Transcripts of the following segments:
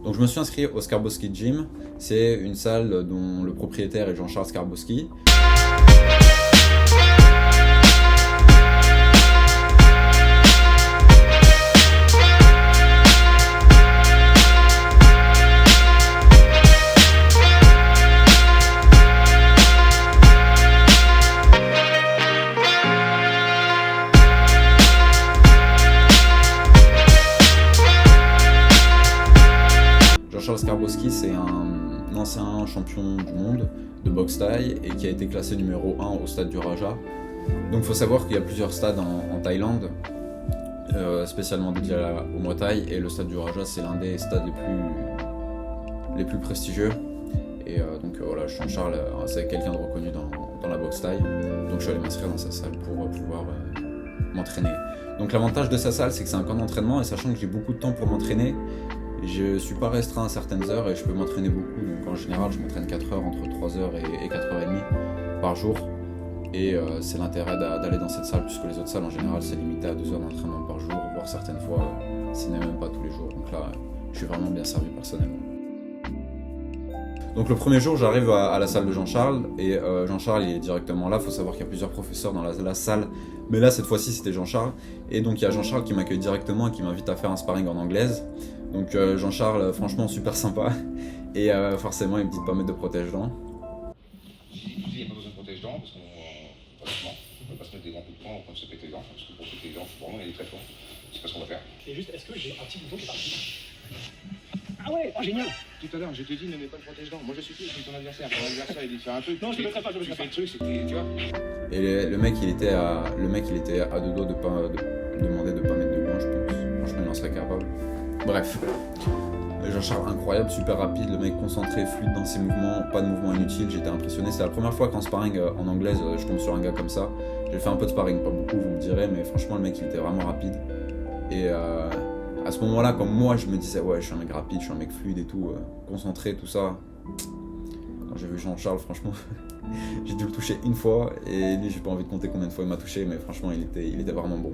Donc je me suis inscrit au Skarbowski Gym, c'est une salle dont le propriétaire est Jean-Charles Skarbowski. Jean-Charles Skarbowski, c'est un ancien champion du monde de boxe thaï et qui a été classé numéro 1 au stade du Raja. Donc il faut savoir qu'il y a plusieurs stades en Thaïlande, spécialement dédiés au Muay Thai, et le stade du Raja c'est l'un des stades les plus prestigieux. Et donc voilà, Jean-Charles c'est quelqu'un de reconnu dans la boxe thaï, donc je suis allé m'inscrire dans sa salle pour pouvoir m'entraîner. Donc l'avantage de sa salle, c'est que c'est un camp d'entraînement, et sachant que j'ai beaucoup de temps pour m'entraîner, je suis pas restreint à certaines heures et je peux m'entraîner beaucoup. Donc en général, je m'entraîne 4 heures, entre 3 heures et 4h30 par jour. Et c'est l'intérêt d'aller dans cette salle, puisque les autres salles en général c'est limité à 2 heures d'entraînement par jour, voire certaines fois, ce n'est même pas tous les jours. Donc là, je suis vraiment bien servi personnellement. Donc le premier jour, j'arrive à la salle de Jean-Charles, et Jean-Charles il est directement là. Il faut savoir qu'il y a plusieurs professeurs dans la salle, mais là cette fois-ci c'était Jean-Charles. Et donc il y a Jean-Charles qui m'accueille directement et qui m'invite à faire un sparring en anglaise. Donc Jean-Charles, franchement super sympa, et forcément il me dit de pas mettre de protège-dents. Il n'y a pas besoin de protège-dents, parce qu'on ne peut pas se mettre des grands coups de poing au point de se péter les dents, parce que pour péter les dents, il faut vraiment y aller très fort. C'est pas ce qu'on va faire. Et juste, est-ce que j'ai un petit bouton qui est parti? Ah ouais, oh génial. Tout à l'heure, je te dis, ne mets pas de protège-dents. Moi je suis plus, je suis ton adversaire. Ton adversaire, il dit de faire un truc. Non, je ne mettrai pas, je ne tu mettrai fais le truc, tu vois. Et le mec il était à deux doigts de demander de pas mettre de gants, je pense. Franchement il en serait capable. Bref. Jean-Charles incroyable, super rapide, le mec concentré, fluide dans ses mouvements, pas de mouvements inutiles, j'étais impressionné. C'est la première fois qu'en sparring en anglaise je tombe sur un gars comme ça. J'ai fait un peu de sparring, pas beaucoup vous me direz, mais franchement le mec il était vraiment rapide. Et à ce moment-là, comme moi je me disais ouais je suis un mec rapide, je suis un mec fluide et tout, concentré, tout ça. Quand j'ai vu Jean-Charles, franchement, j'ai dû le toucher une fois, et lui j'ai pas envie de compter combien de fois il m'a touché, mais franchement il était vraiment bon.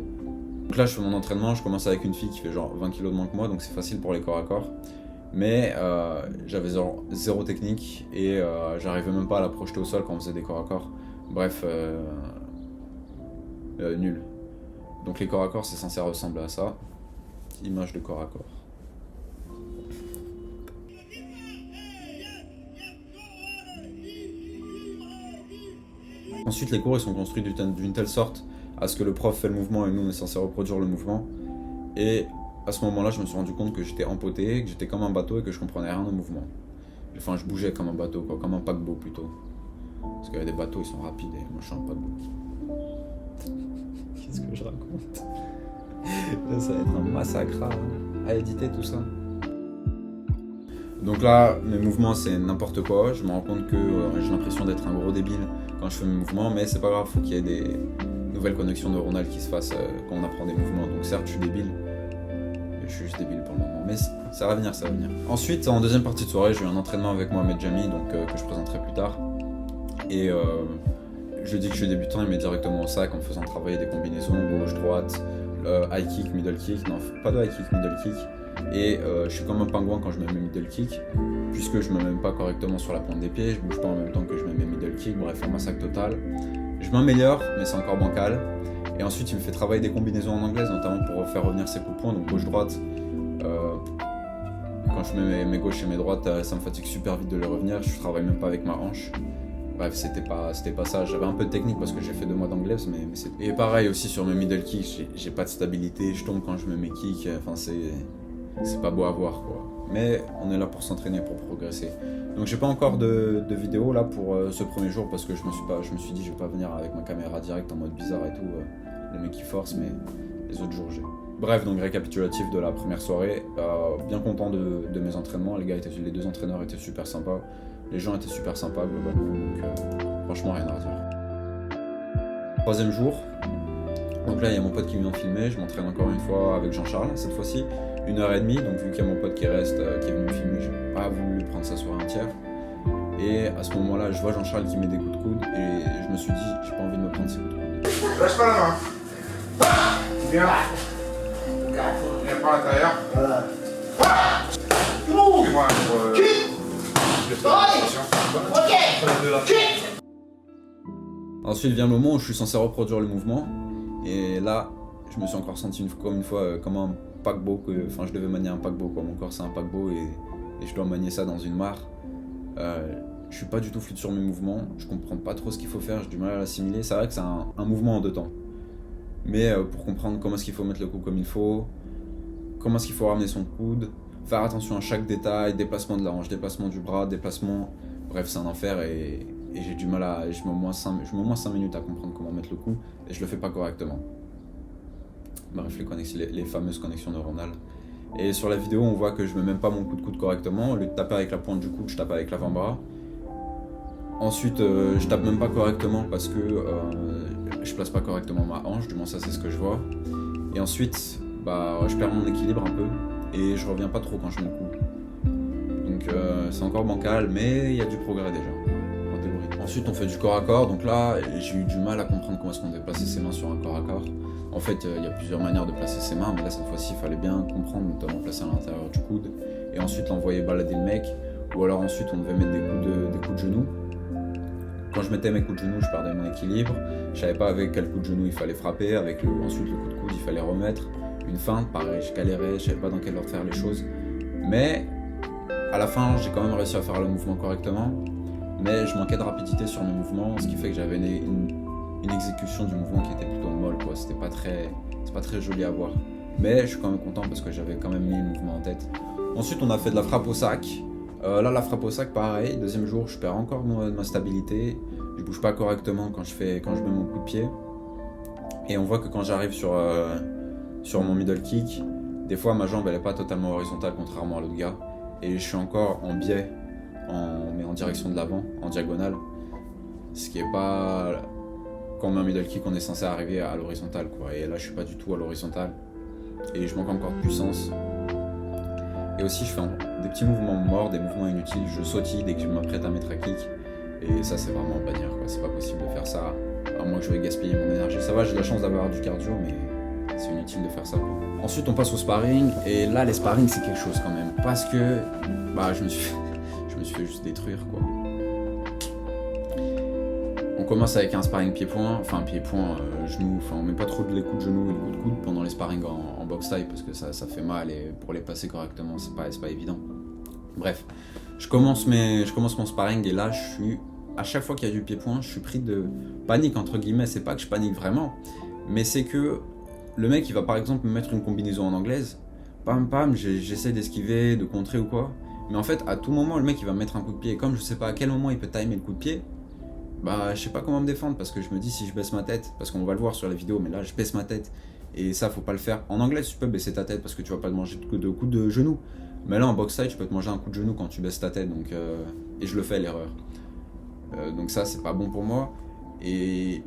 Donc là je fais mon entraînement, je commence avec une fille qui fait genre 20 kg de moins que moi, donc c'est facile pour les corps à corps. Mais j'avais zéro technique, et j'arrivais même pas à la projeter au sol quand on faisait des corps à corps. Bref, nul. Donc les corps à corps c'est censé ressembler à ça. Image de corps à corps. Ensuite les cours ils sont construits d'une telle sorte à ce que le prof fait le mouvement et nous on est censé reproduire le mouvement. Et à ce moment-là, je me suis rendu compte que j'étais empoté, que j'étais comme un bateau et que je comprenais rien au mouvement. Enfin, je bougeais comme un bateau, quoi, comme un paquebot plutôt. Parce qu'il y a des bateaux, ils sont rapides et moi je suis un paquebot. Qu'est-ce que je raconte? Là, ça va être un massacre à éditer tout ça. Donc là, mes mouvements c'est n'importe quoi. Je me rends compte que j'ai l'impression d'être un gros débile quand je fais mes mouvements, mais c'est pas grave, faut qu'il y ait des nouvelles connexions neuronales qui se fassent quand on apprend des mouvements. Donc certes, je suis débile. Je suis juste débile pour le moment, mais ça va venir, ça va venir. Ensuite, en deuxième partie de soirée, j'ai eu un entraînement avec Mohamed Jami, donc que je présenterai plus tard. Et je dis que je suis débutant, il met directement au sac en me faisant travailler des combinaisons gauche, droite, high kick, middle kick, non, pas de high kick, middle kick. Et je suis comme un pingouin quand je mets mes middle kick, puisque je me mets pas correctement sur la pointe des pieds, je bouge pas en même temps que je mets mes middle kick, bref, un massacre total. Je m'améliore, mais c'est encore bancal. Et ensuite, il me fait travailler des combinaisons en anglaise, notamment pour faire revenir ses coups de poing, donc gauche-droite. Quand je mets mes gauches et mes droites, ça me fatigue super vite de les revenir. Je travaille même pas avec ma hanche. Bref, c'était pas ça. J'avais un peu de technique parce que j'ai fait 2 mois d'anglaise, mais c'est... Et pareil aussi sur mes middle kicks, j'ai pas de stabilité. Je tombe quand je mets mes kicks. Enfin, c'est pas beau à voir, quoi. Mais on est là pour s'entraîner, pour progresser. Donc j'ai pas encore de vidéo là pour ce premier jour parce que je me suis dit je vais pas venir avec ma caméra directe en mode bizarre et tout. Les mecs qui forcent, mais les autres jours j'ai. Bref, donc récapitulatif de la première soirée. Bien content de mes entraînements. Les 2 entraîneurs étaient super sympas. Les gens étaient super sympas globalement. Donc franchement rien à dire. Troisième jour. Donc là il y a mon pote qui vient filmer. Je m'entraîne encore une fois avec Jean-Charles cette fois-ci. 1h30, donc vu qu'il y a mon pote qui reste, qui est venu me filmer, j'ai pas voulu prendre sa soirée entière. Et à ce moment-là, je vois Jean-Charles qui met des coups de coude et je me suis dit, j'ai pas envie de me prendre ces coups de coude. Lâche pas la main. Viens. Viens par l'intérieur. Ensuite vient le moment où je suis censé reproduire le mouvement. Et là, je me suis encore senti comme un paquebot. Enfin, je devais manier un paquebot, quoi. Mon corps, c'est un paquebot et je dois manier ça dans une mare. Je suis pas du tout fluide sur mes mouvements. Je comprends pas trop ce qu'il faut faire. J'ai du mal à l'assimiler. C'est vrai que c'est un mouvement en 2 temps. Mais pour comprendre comment est-ce qu'il faut mettre le coude comme il faut, comment est-ce qu'il faut ramener son coude, faire attention à chaque détail, déplacement de la hanche, déplacement du bras, déplacement... Bref, c'est un enfer et j'ai du mal à... Je mets au moins 5 minutes à comprendre comment mettre le coup et je le fais pas correctement. Bref, les fameuses connexions neuronales. Et sur la vidéo, on voit que je mets même pas mon coup de coude correctement. Au lieu de taper avec la pointe du coude, je tape avec l'avant-bras. Ensuite, je tape même pas correctement parce que je place pas correctement ma hanche, du moins ça c'est ce que je vois. Et ensuite, je perds mon équilibre un peu et je reviens pas trop quand je mets le coup. Donc c'est encore bancal, mais il y a du progrès déjà, en théorie. Ensuite, on fait du corps à corps, donc là, j'ai eu du mal à comprendre comment est-ce qu'on devait placer ses mains sur un corps à corps. En fait, il y a plusieurs manières de placer ses mains, mais là, cette fois-ci, il fallait bien comprendre, notamment placer à l'intérieur du coude, et ensuite l'envoyer balader le mec, ou alors ensuite, on devait mettre des coups de genoux. Quand je mettais mes coups de genoux, je perdais mon équilibre. Je savais pas avec quel coup de genou il fallait frapper. Ensuite, le coup de coude, il fallait remettre. Une feinte, pareil, je galérais, je savais pas dans quel ordre faire les choses. Mais à la fin, j'ai quand même réussi à faire le mouvement correctement. Mais je manquais de rapidité sur mes mouvements, ce qui fait que j'avais une exécution du mouvement qui était plutôt molle, quoi. C'est pas très joli à voir. Mais je suis quand même content parce que j'avais quand même mis le mouvement en tête. Ensuite, on a fait de la frappe au sac. Là, la frappe au sac, pareil, 2e jour, je perds encore ma stabilité, je bouge pas correctement quand je mets mon coup de pied. Et on voit que quand j'arrive sur mon middle kick, des fois ma jambe elle est pas totalement horizontale contrairement à l'autre gars, et je suis encore en biais, mais en direction de l'avant, en diagonale, ce qui est pas... Quand on met un middle kick, on est censé arriver à l'horizontale, quoi, et là je suis pas du tout à l'horizontale, et je manque encore de puissance. Et aussi, je fais des petits mouvements morts, des mouvements inutiles. Je sautille dès que je m'apprête à mettre un kick. Et ça, c'est vraiment à bannir, quoi. C'est pas possible de faire ça, à moins que je vais gaspiller mon énergie. Ça va, j'ai la chance d'avoir du cardio, mais c'est inutile de faire ça, quoi. Ensuite, on passe au sparring. Et là, les sparring, c'est quelque chose quand même. Parce que je me suis fait juste détruire, quoi. On commence avec un sparring pied-point, genou, on met pas trop de coups de genou et de coups de coude pendant les sparring en box taille parce que ça fait mal et pour les placer correctement c'est pas évident. Bref, je commence mon sparring et là à chaque fois qu'il y a du pied-point, je suis pris de panique entre guillemets. C'est pas que je panique vraiment, mais c'est que le mec il va par exemple me mettre une combinaison en anglaise, pam, j'essaie d'esquiver, de contrer ou quoi, mais en fait à tout moment le mec il va me mettre un coup de pied et comme je sais pas à quel moment il peut timer le coup de pied, je sais pas comment me défendre parce que je me dis si je baisse ma tête, parce qu'on va le voir sur la vidéo, mais là je baisse ma tête et ça faut pas le faire. En anglais tu peux baisser ta tête parce que tu vas pas te manger de coups de genou, mais là en box side tu peux te manger un coup de genou quand tu baisses ta tête, donc et je le fais l'erreur. Donc ça c'est pas bon pour moi et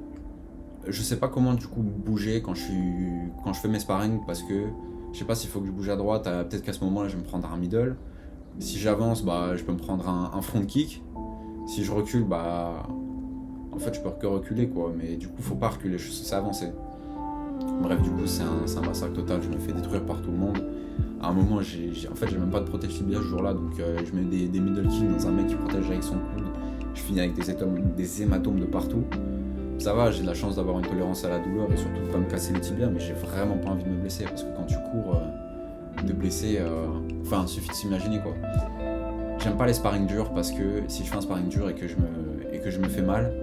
je sais pas comment du coup bouger quand je fais mes sparring parce que je sais pas s'il faut que je bouge à droite, peut-être qu'à ce moment là je vais me prendre un middle. Si j'avance je peux me prendre un front kick. Si je recule en fait je peux que reculer quoi, mais du coup faut pas reculer, je suis censé avancer. Bref, du coup c'est un massacre total, je me fais détruire par tout le monde. À un moment j'ai même pas de protège tibia ce jour là, donc je mets des middle kicks dans un mec qui protège avec son coude. Je finis avec des hématomes de partout. Ça va, j'ai de la chance d'avoir une tolérance à la douleur et surtout de pas me casser les tibias, mais j'ai vraiment pas envie de me blesser parce que quand tu cours, te blesser, il suffit de s'imaginer quoi. J'aime pas les sparring durs parce que si je fais un sparring dur et que je me fais mal,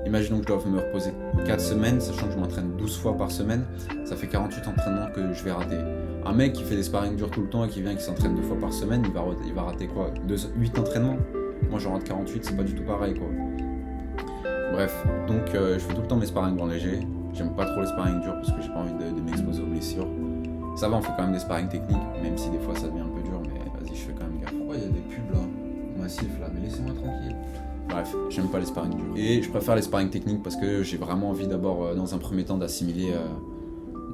imaginons que je dois me reposer 4 semaines, sachant que je m'entraîne 12 fois par semaine, ça fait 48 entraînements que je vais rater. Un mec qui fait des sparring durs tout le temps et qui s'entraîne 2 fois par semaine, il va rater quoi, 8 entraînements. Moi j'en rate 48, c'est pas du tout pareil quoi. Bref, donc je fais tout le temps mes sparring en léger. J'aime pas trop les sparring durs parce que j'ai pas envie de m'exposer aux blessures. Ça va, on fait quand même des sparring techniques, même si des fois ça devient un peu dur, mais vas-y, je fais quand même gaffe. Pourquoi il y a des pubs là, massifs là, mais laissez-moi tranquille. Bref, j'aime pas les sparring durs. Et je préfère les sparring techniques parce que j'ai vraiment envie d'abord, dans un premier temps, d'assimiler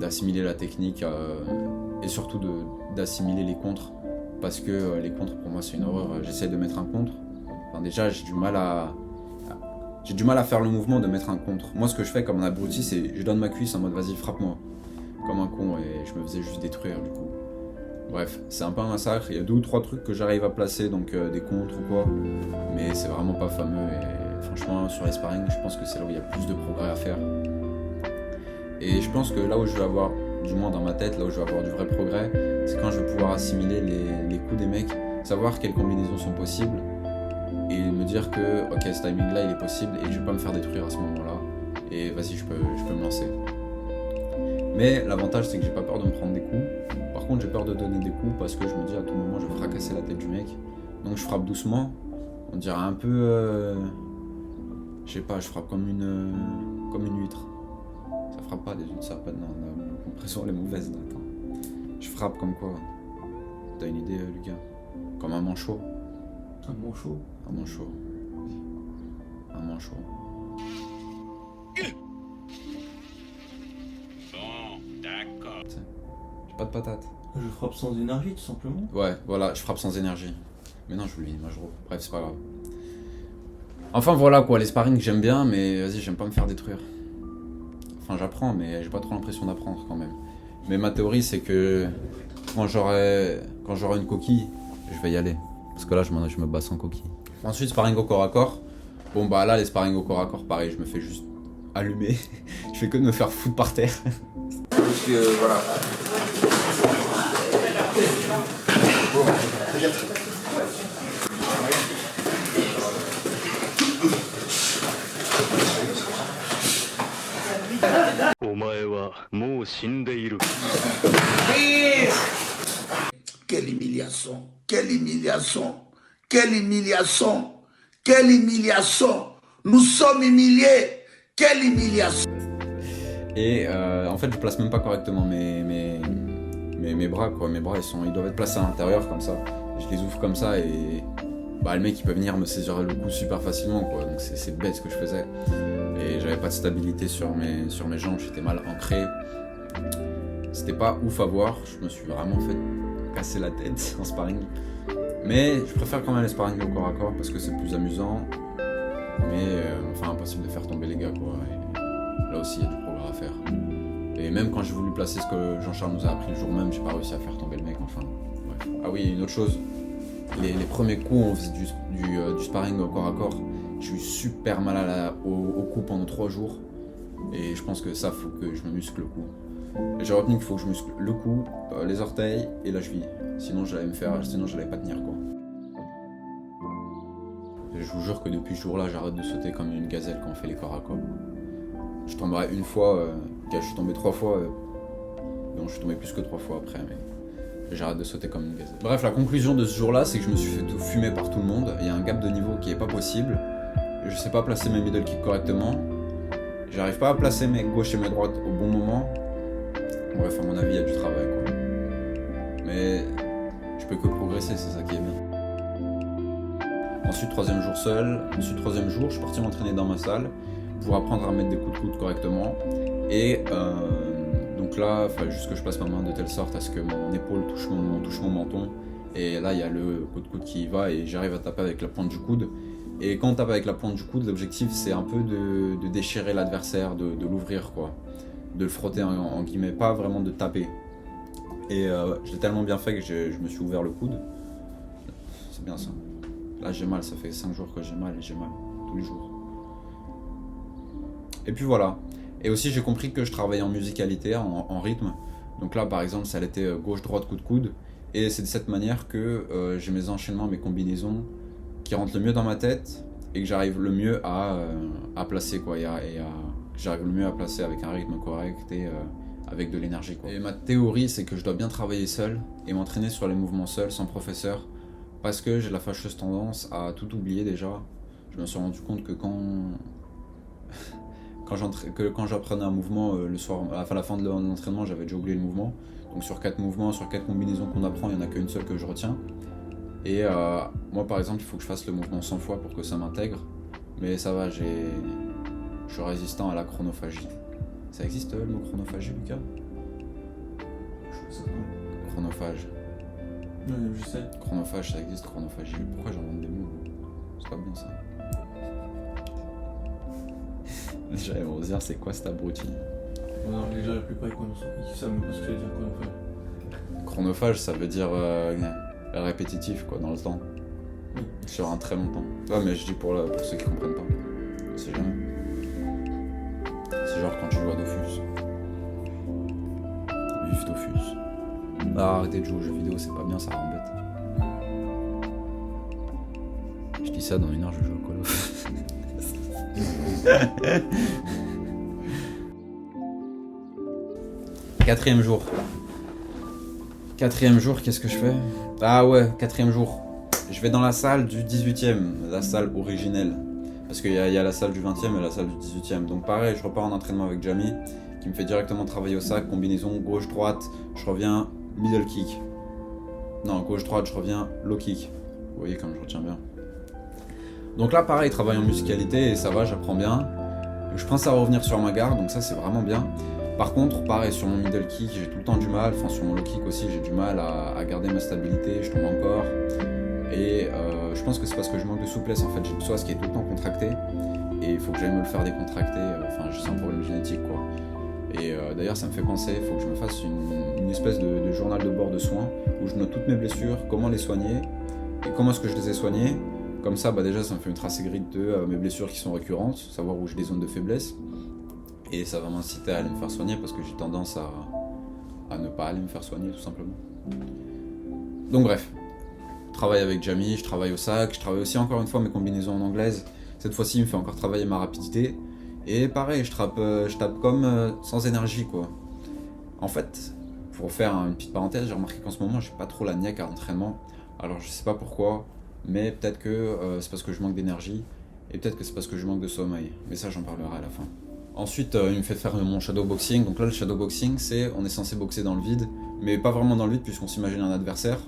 la technique et surtout d'assimiler les contres. Parce que les contres, pour moi, c'est une horreur. J'essaie de mettre un contre. Enfin, déjà, j'ai du mal à faire le mouvement de mettre un contre. Moi, ce que je fais comme un abruti, c'est je donne ma cuisse en mode vas-y, frappe-moi. Comme un con et je me faisais juste détruire du coup. Bref, c'est un peu un massacre. Il y a 2 ou 3 trucs que j'arrive à placer, donc des contres ou quoi. Mais c'est vraiment pas fameux. Et franchement, sur les sparring, je pense que c'est là où il y a plus de progrès à faire. Et je pense que là où je vais avoir, du moins dans ma tête, là où je vais avoir du vrai progrès, c'est quand je vais pouvoir assimiler les coups des mecs, savoir quelles combinaisons sont possibles, et me dire que ok, ce timing là il est possible et je vais pas me faire détruire à ce moment là, et vas-y, je peux me lancer. Mais l'avantage c'est que j'ai pas peur de me prendre des coups. Par contre j'ai peur de donner des coups parce que je me dis à tout moment je vais fracasser la tête du mec. Donc je frappe doucement, on dirait un peu je sais pas, je frappe comme une huître. Ça frappe pas des huîtres, ça a pas de nom, l'impression elle est mauvaise là, attends. Je frappe comme quoi? T'as une idée Lucas? Comme un manchot. Un manchot? Un manchot. Un manchot. Bon, d'accord. J'ai pas de patate. Je frappe sans énergie, tout simplement. Ouais, voilà, je frappe sans énergie. Mais non, je voulais Majro. Bref, c'est pas grave. Enfin voilà quoi, les sparring j'aime bien, mais vas-y, j'aime pas me faire détruire. Enfin, j'apprends, mais j'ai pas trop l'impression d'apprendre quand même. Mais ma théorie, c'est que quand j'aurai une coquille, je vais y aller. Parce que là, je me bats sans coquille. Ensuite, sparring au corps à corps. Bon, bah là, les sparring au corps à corps, pareil, je me fais juste allumer. Je fais que de me faire foutre par terre. Parce que voilà. Quelle humiliation, quelle humiliation, quelle humiliation, quelle humiliation. Nous sommes humiliés, quelle humiliation. Et en fait, je place même pas correctement mes bras, quoi. Mes bras, ils doivent être placés à l'intérieur comme ça. Je les ouvre comme ça et bah, le mec, il peut venir me saisir le cou super facilement, quoi. Donc c'est bête ce que je faisais. Et j'avais pas de stabilité sur mes jambes, j'étais mal ancré. C'était pas ouf à voir, je me suis vraiment fait casser la tête en sparring. Mais je préfère quand même les sparring au corps à corps parce que c'est plus amusant. Mais enfin impossible de faire tomber les gars, quoi. Et là aussi il y a du progrès à faire. Et même quand j'ai voulu placer ce que Jean-Charles nous a appris le jour même, j'ai pas réussi à faire tomber le mec, enfin. Bref. Ah oui, une autre chose, les premiers coups on faisait du sparring au corps à corps. J'ai eu super mal au cou pendant 3 jours. Et je pense que ça, faut que je me muscle le cou. Et j'ai retenu qu'il faut que je muscle le cou, les orteils et la cheville. Sinon j'allais pas tenir, quoi. Et je vous jure que depuis ce jour-là, j'arrête de sauter comme une gazelle quand on fait les corps à corps. Je tomberai une fois, je suis tombé 3 fois. Non, je suis tombé plus que 3 fois après, mais j'arrête de sauter comme une gazelle. Bref, la conclusion de ce jour-là, c'est que je me suis fait tout fumer par tout le monde. Il y a un gap de niveau qui est pas possible. Je sais pas placer mes middle kicks correctement. J'arrive pas à placer mes gauches et mes droites au bon moment. Bref, à mon avis, il y a du travail, quoi. Mais je peux que progresser, c'est ça qui est bien. Ensuite, 3e jour seul. Ensuite, 3e jour, je suis parti m'entraîner dans ma salle pour apprendre à mettre des coups de coude correctement. Et donc là, il fallait juste que je place ma main de telle sorte à ce que mon épaule touche mon menton. Et là, il y a le coup de coude qui y va et j'arrive à taper avec la pointe du coude. Et quand on tape avec la pointe du coude, l'objectif c'est un peu de déchirer l'adversaire, de l'ouvrir, quoi. De le frotter en guillemets, pas vraiment de taper. Et je l'ai tellement bien fait que je me suis ouvert le coude. C'est bien ça. Là j'ai mal, ça fait 5 jours que j'ai mal et j'ai mal tous les jours. Et puis voilà. Et aussi j'ai compris que je travaillais en musicalité, en rythme. Donc là par exemple ça allait gauche-droite, coup de coude. Et c'est de cette manière que j'ai mes enchaînements, mes combinaisons qui rentrent le mieux dans ma tête et que j'arrive le mieux à placer, quoi, que j'arrive le mieux à placer avec un rythme correct et avec de l'énergie, quoi. Et ma théorie c'est que je dois bien travailler seul et m'entraîner sur les mouvements seul, sans professeur, parce que j'ai la fâcheuse tendance à tout oublier déjà. Je me suis rendu compte que quand j'apprenais un mouvement le soir, à la fin de l'entraînement, j'avais déjà oublié le mouvement. Donc sur 4 mouvements, sur 4 combinaisons qu'on apprend, il n'y en a qu'une seule que je retiens. Et moi par exemple, il faut que je fasse le mouvement 100 fois pour que ça m'intègre. Mais ça va, je suis résistant à la chronophagie. Ça existe le mot chronophagie, Lucas? Je sais pas. Chronophage. Ouais, je sais. Chronophage, ça existe, chronophagie. Pourquoi j'invente des mots? C'est pas bien ça. Déjà, ils vont se dire, c'est quoi cet abruti? Non, déjà la plupart ils savent même pas ce que je veux dire chronophage. chronophage, ça veut dire répétitif, quoi, dans le temps. Sur un très long temps. Ouais, mais je dis pour ceux qui comprennent pas. On sait jamais. C'est genre quand tu joues à Dofus. Vif Dofus. Ah, arrêtez de jouer aux jeux vidéo, c'est pas bien, ça rend bête. Je dis ça dans 1 heure, je joue au Call of. Quatrième jour. Quatrième jour, qu'est-ce que je fais? Ah ouais, 4e jour. Je vais dans la salle du 18e, la salle originelle. Parce qu'il y a la salle du 20e et la salle du 18e. Donc pareil, je repars en entraînement avec Jamie, qui me fait directement travailler au sac, combinaison gauche-droite, je reviens middle kick. Non, gauche-droite, je reviens low kick. Vous voyez comme je retiens bien. Donc là, pareil, travail en musicalité et ça va, j'apprends bien. Je pense à revenir sur ma garde, donc ça c'est vraiment bien. Par contre, pareil, sur mon middle kick, j'ai tout le temps du mal, enfin sur mon low kick aussi, j'ai du mal à garder ma stabilité, je tombe encore. Et je pense que c'est parce que je manque de souplesse, en fait, j'ai le psoas qui est tout le temps contracté. Et il faut que j'aille me le faire décontracter, enfin c'est un problème génétique quoi. Et d'ailleurs ça me fait penser, il faut que je me fasse une espèce de journal de bord de soins, où je note toutes mes blessures, comment les soigner, et comment est-ce que je les ai soignées. Comme ça, déjà ça me fait une trace écrite de mes blessures qui sont récurrentes, savoir où j'ai des zones de faiblesse. Et ça va m'inciter à aller me faire soigner parce que j'ai tendance à ne pas aller me faire soigner tout simplement. Donc bref, je travaille avec Jamie, je travaille au sac, je travaille aussi encore une fois mes combinaisons en anglaise. Cette fois-ci il me fait encore travailler ma rapidité. Et pareil, je tape comme sans énergie quoi. En fait, pour faire une petite parenthèse, j'ai remarqué qu'en ce moment j'ai pas trop la niaque à l'entraînement. Alors je sais pas pourquoi, mais peut-être que c'est parce que je manque d'énergie. Et peut-être que c'est parce que je manque de sommeil. Mais ça j'en parlerai à la fin. Ensuite, il me fait faire mon shadowboxing. Donc là, le shadowboxing, on est censé boxer dans le vide, mais pas vraiment dans le vide puisqu'on s'imagine un adversaire.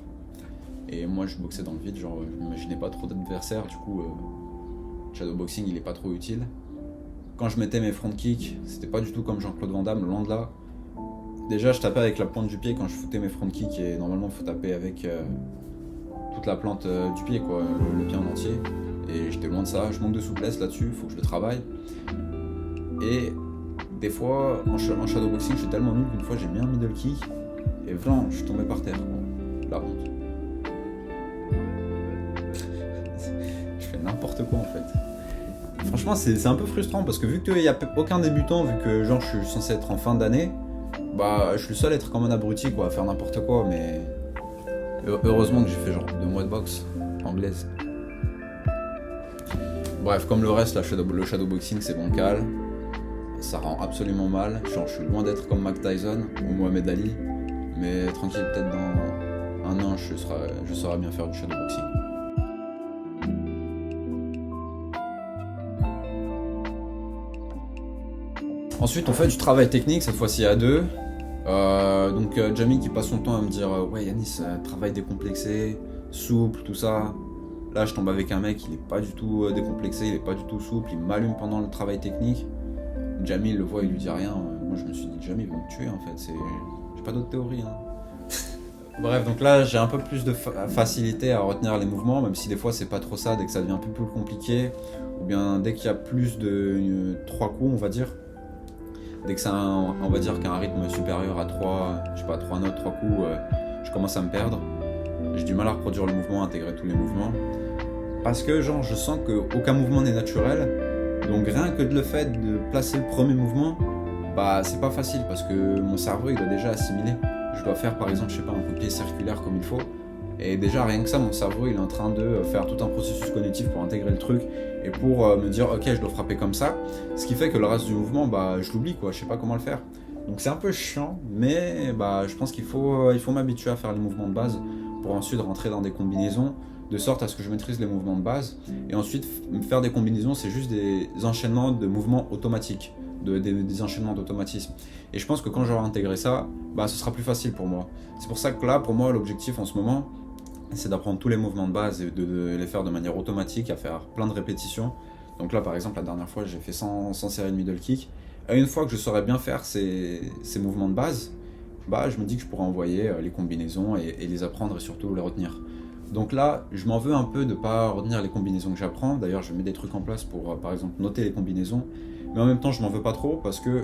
Et moi, je boxais dans le vide, genre je m'imaginais pas trop d'adversaires, du coup, le shadowboxing, il est pas trop utile. Quand je mettais mes front kicks, c'était pas du tout comme Jean-Claude Van Damme, loin de là. Déjà, je tapais avec la pointe du pied quand je foutais mes front kicks, et normalement, il faut taper avec toute la plante du pied, quoi, le pied en entier. Et j'étais loin de ça, je manque de souplesse là-dessus, il faut que je le travaille. Et des fois, en shadowboxing, je suis tellement nul qu'une fois j'ai mis un middle kick et vraiment, je suis tombé par terre. La honte. Je fais n'importe quoi en fait. Franchement, c'est un peu frustrant parce que vu qu'il n'y a aucun débutant, vu que genre je suis censé être en fin d'année, je suis le seul à être comme un abruti quoi, à faire n'importe quoi. Mais heureusement que j'ai fait genre 2 mois de boxe anglaise. Bref, comme le reste, le shadowboxing c'est bancal. Ça rend absolument mal, genre je suis loin d'être comme Mike Tyson ou Mohamed Ali, mais tranquille, peut-être dans 1 an je saurai bien faire du shadowboxing. Ensuite on fait du travail technique, cette fois-ci à 2. Donc Jamie qui passe son temps à me dire ouais Yanis, travail décomplexé, souple, tout ça. Là je tombe avec un mec, il est pas du tout décomplexé, il est pas du tout souple, il m'allume pendant le travail technique. Jamie le voit, il lui dit rien. Moi je me suis dit Jamie il va me tuer en fait, j'ai pas d'autre théorie. Bref, donc là j'ai un peu plus de facilité à retenir les mouvements, même si des fois c'est pas trop ça, dès que ça devient un peu plus compliqué, ou bien dès qu'il y a plus de 3 coups on va dire, dès que c'est on va dire qu'un rythme supérieur à 3 notes, 3 coups, je commence à me perdre. J'ai du mal à reproduire le mouvement, à intégrer tous les mouvements, parce que genre je sens qu'aucun mouvement n'est naturel. Donc rien que le fait de placer le premier mouvement, c'est pas facile parce que mon cerveau il doit déjà assimiler. Je dois faire par exemple, je sais pas, un coup de pied circulaire comme il faut. Et déjà rien que ça, mon cerveau il est en train de faire tout un processus cognitif pour intégrer le truc et pour me dire ok je dois frapper comme ça. Ce qui fait que le reste du mouvement, je l'oublie quoi, je sais pas comment le faire. Donc c'est un peu chiant, mais je pense qu'il faut m'habituer à faire les mouvements de base pour ensuite rentrer dans des combinaisons, de sorte à ce que je maîtrise les mouvements de base. Et ensuite, faire des combinaisons, c'est juste des enchaînements de mouvements automatiques, des enchaînements d'automatisme. Et je pense que quand j'aurai intégré ça, ce sera plus facile pour moi. C'est pour ça que là, pour moi, l'objectif en ce moment, c'est d'apprendre tous les mouvements de base et de les faire de manière automatique, à faire plein de répétitions. Donc là, par exemple, la dernière fois, j'ai fait 100 séries de middle kick. Et une fois que je saurais bien faire ces mouvements de base, je me dis que je pourrais envoyer les combinaisons et les apprendre et surtout les retenir. Donc là, je m'en veux un peu de ne pas retenir les combinaisons que j'apprends. D'ailleurs, je mets des trucs en place pour, par exemple, noter les combinaisons. Mais en même temps, je m'en veux pas trop parce que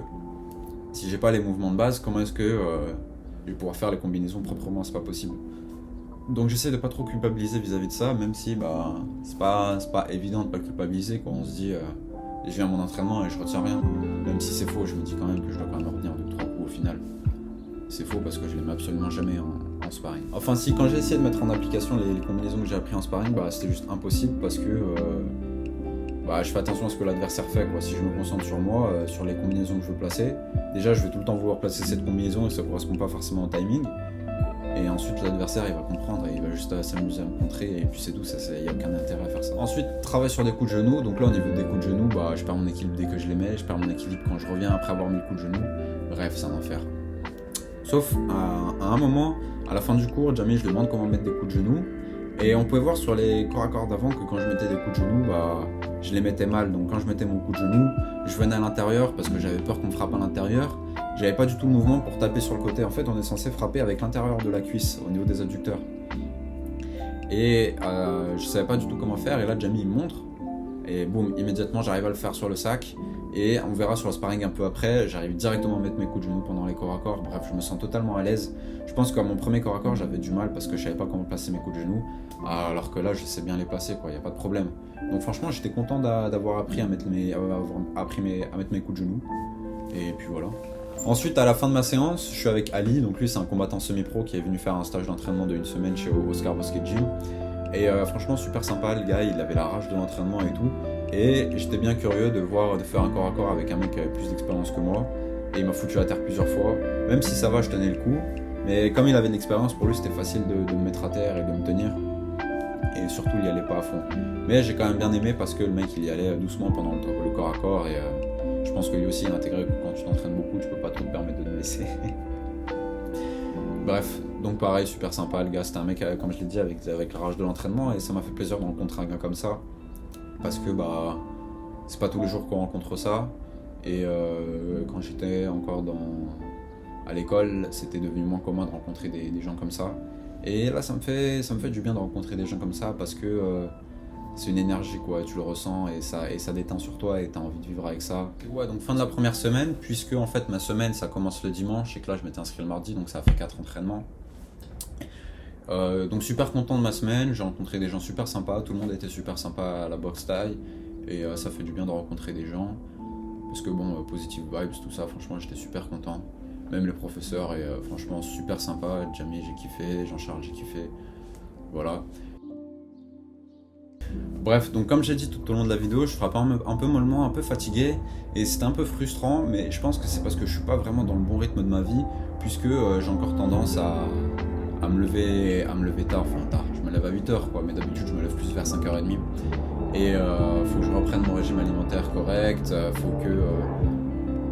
si j'ai pas les mouvements de base, comment est-ce que je vais pouvoir faire les combinaisons proprement, c'est pas possible. Donc j'essaie de pas trop culpabiliser vis-à-vis de ça, même si bah c'est pas évident de pas culpabiliser quand on se dit je viens à mon entraînement et je retiens rien. Même si c'est faux, je me dis quand même que je dois quand même retenir 2 ou 3 coups au final. C'est faux parce que je les mets absolument jamais en sparring. Enfin si, quand j'ai essayé de mettre en application les combinaisons que j'ai appris en sparring, bah c'était juste impossible parce que je fais attention à ce que l'adversaire fait, quoi. Si je me concentre sur moi, sur les combinaisons que je veux placer, déjà je vais tout le temps vouloir placer cette combinaison et ça correspond pas forcément au timing. Et ensuite l'adversaire il va comprendre et il va juste s'amuser à me contrer et puis c'est tout, il n'y a aucun intérêt à faire ça. Ensuite, travail sur des coups de genoux. Donc là au niveau des coups de genoux, je perds mon équilibre dès que je les mets, je perds mon équilibre quand je reviens après avoir mis le coup de genou. Bref, c'est un enfer. Sauf à un moment, à la fin du cours, Jamie je lui demande comment mettre des coups de genoux. Et on pouvait voir sur les corps à corps d'avant que quand je mettais des coups de genoux, je les mettais mal. Donc quand je mettais mon coup de genou, je venais à l'intérieur parce que j'avais peur qu'on me frappe à l'intérieur. J'avais pas du tout le mouvement pour taper sur le côté. En fait, on est censé frapper avec l'intérieur de la cuisse, au niveau des adducteurs. Et je savais pas du tout comment faire. Et là, Jamie il me montre. Et boum, immédiatement, j'arrive à le faire sur le sac. Et on verra sur le sparring un peu après, j'arrive directement à mettre mes coups de genoux pendant les corps à corps. Bref, je me sens totalement à l'aise. Je pense qu'à mon premier corps à corps, j'avais du mal parce que je savais pas comment placer mes coups de genoux. Alors que là, je sais bien les placer, quoi, y a pas de problème. Donc franchement, j'étais content d'avoir appris à mettre mes coups de genoux. Et puis voilà. Ensuite, à la fin de ma séance, je suis avec Ali. Donc lui, c'est un combattant semi-pro qui est venu faire un stage d'entraînement de 1 semaine chez Oscar Basket Gym. Et franchement, super sympa, le gars, il avait la rage de l'entraînement et tout. Et j'étais bien curieux de faire un corps à corps avec un mec qui avait plus d'expérience que moi. Et il m'a foutu à terre plusieurs fois. Même si ça va, je tenais le coup. Mais comme il avait une expérience, pour lui, c'était facile de me mettre à terre et de me tenir. Et surtout, il y allait pas à fond. Mais j'ai quand même bien aimé parce que le mec, il y allait doucement pendant le corps à corps. Et je pense que lui aussi, il a intégré que quand tu t'entraînes beaucoup, tu peux pas trop te permettre de te blesser. Bref, donc pareil, super sympa, le gars, c'était un mec, comme je l'ai dit, avec la rage de l'entraînement, et ça m'a fait plaisir de rencontrer un gars comme ça, parce que c'est pas tous les jours qu'on rencontre ça, et quand j'étais encore à l'école, c'était devenu moins commun de rencontrer des gens comme ça, et là ça me fait du bien de rencontrer des gens comme ça, parce que c'est une énergie, quoi, tu le ressens, et ça déteint sur toi, et t'as envie de vivre avec ça. Ouais, donc fin de la première semaine, puisque en fait ma semaine ça commence le dimanche, et que là je m'étais inscrit le mardi, donc ça a fait 4 entraînements. Donc super content de ma semaine, j'ai rencontré des gens super sympas, tout le monde était super sympa à la boxe taille, et ça fait du bien de rencontrer des gens, parce que positive vibes, tout ça, franchement j'étais super content. Même les professeurs, et franchement super sympa, Jamie j'ai kiffé, Jean-Charles j'ai kiffé, voilà. Bref, donc comme j'ai dit tout au long de la vidéo, je frappe un peu mollement, un peu fatigué, et c'était un peu frustrant, mais je pense que c'est parce que je suis pas vraiment dans le bon rythme de ma vie, puisque j'ai encore tendance à me lever tard, je me lève à 8h quoi, mais d'habitude je me lève plus vers 5h30, et faut que je reprenne mon régime alimentaire correct, faut que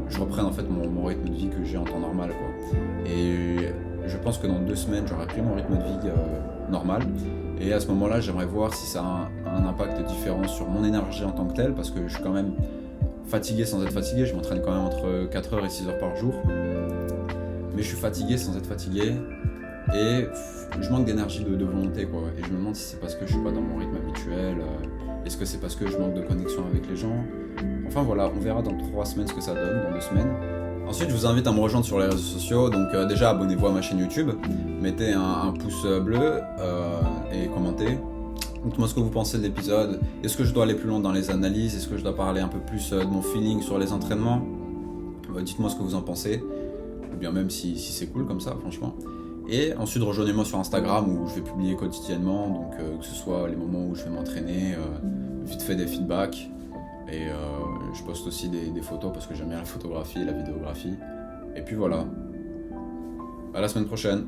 je reprenne en fait mon rythme de vie que j'ai en temps normal, quoi. Et je pense que dans 2 semaines j'aurai pris mon rythme de vie normal. Et à ce moment-là, j'aimerais voir si ça a un impact différent sur mon énergie en tant que telle, parce que je suis quand même fatigué sans être fatigué, je m'entraîne quand même entre 4h et 6h par jour. Mais je suis fatigué sans être fatigué, et je manque d'énergie, de volonté, quoi. Et je me demande si c'est parce que je suis pas dans mon rythme habituel, est-ce que c'est parce que je manque de connexion avec les gens. Enfin voilà, on verra dans 3 semaines ce que ça donne, dans 2 semaines. Ensuite, je vous invite à me rejoindre sur les réseaux sociaux, donc déjà abonnez-vous à ma chaîne YouTube, mettez un pouce bleu et commentez. Dites-moi ce que vous pensez de l'épisode, est-ce que je dois aller plus loin dans les analyses, est-ce que je dois parler un peu plus de mon feeling sur les entraînements, dites-moi ce que vous en pensez, ou bien même si c'est cool comme ça, franchement. Et ensuite, rejoignez-moi sur Instagram où je vais publier quotidiennement, donc que ce soit les moments où je vais m'entraîner, vite fait des feedbacks. Et je poste aussi des photos parce que j'aime bien la photographie et la vidéographie. Et puis voilà. À la semaine prochaine.